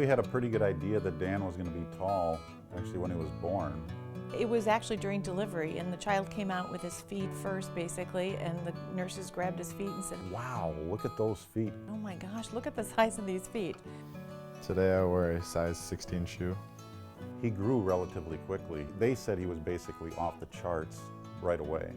we had a pretty good idea that Dan was going to be tall, actually, when he was born. It was actually during delivery, and the child came out with his feet first, basically, and the nurses grabbed his feet and said, Wow, look at those feet. "Oh my gosh, look at the size of these feet." Today I wear a size 16 shoe. He grew relatively quickly. They said he was basically off the charts right away.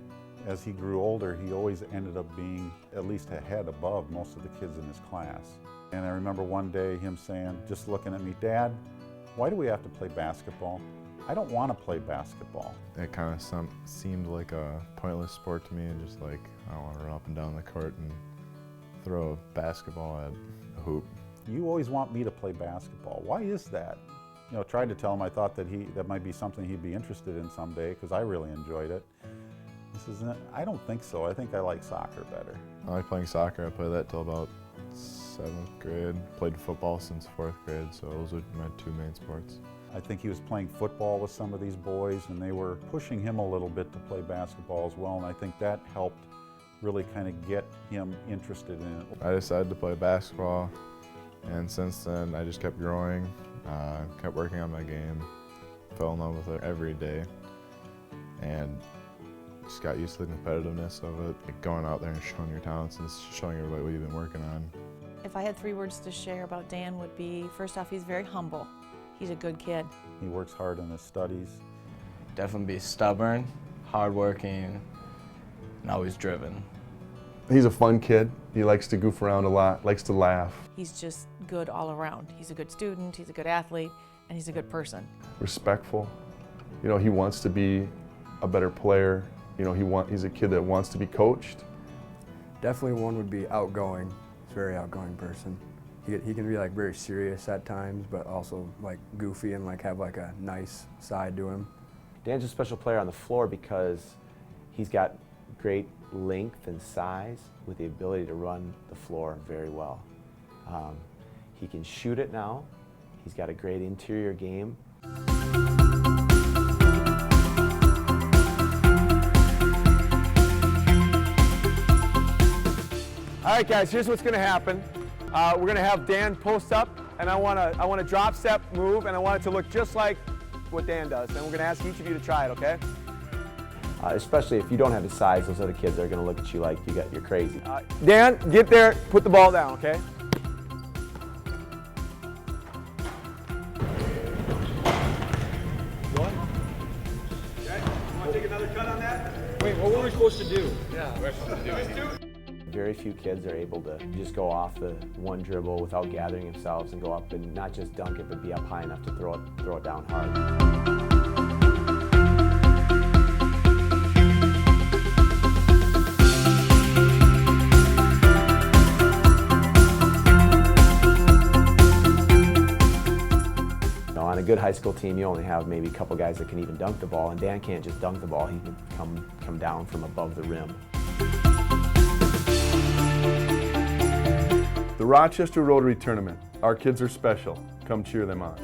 As he grew older, he always ended up being at least a head above most of the kids in his class. And I remember one day him saying, just looking at me, "Dad, why do we have to play basketball? I don't want to play basketball." It kind of seemed like a pointless sport to me, and just like, I want to run up and down the court and throw a basketball at a hoop. You always want me to play basketball. Why is that? You know, tried to tell him I thought that that might be something he'd be interested in someday, because I really enjoyed it. He says, "I don't think so. I think I like soccer better." I like playing soccer. I played that till about 7th grade. Played football since 4th grade, so those are my two main sports. I think he was playing football with some of these boys, and they were pushing him a little bit to play basketball as well, and I think that helped really kind of get him interested in it. I decided to play basketball, and since then I just kept growing, kept working on my game, fell in love with it every day, and just got used to the competitiveness of it, like going out there and showing your talents and showing everybody what you've been working on. If I had 3 words to share about Dan, would be, first off, he's very humble. He's a good kid. He works hard in his studies. Definitely be stubborn, hardworking, and always driven. He's a fun kid. He likes to goof around a lot, likes to laugh. He's just good all around. He's a good student, he's a good athlete, and he's a good person. Respectful. You know, he wants to be a better player. You know, he's a kid that wants to be coached. Definitely one would be outgoing. He's a very outgoing person. He can be like very serious at times, but also like goofy and like have like a nice side to him. Dan's a special player on the floor because he's got great length and size with the ability to run the floor very well. He can shoot it now. He's got a great interior game. All right, guys, here's what's gonna happen. We're gonna have Dan post up, and I want a drop step move, and I want it to look just like what Dan does. And we're gonna ask each of you to try it, okay? Especially if you don't have his size, those other kids are gonna look at you like you're crazy. Dan, get there, put the ball down, okay? One. Okay, you wanna take another cut on that? Wait, what were we supposed to do? Yeah, we're supposed to do it. Very few kids are able to just go off the one dribble without gathering themselves and go up and not just dunk it, but be up high enough to throw it down hard. On a good high school team, you only have maybe a couple guys that can even dunk the ball, and Dan can't just dunk the ball, he can come down from above the rim. The Rochester Rotary Tournament. Our kids are special. Come cheer them on.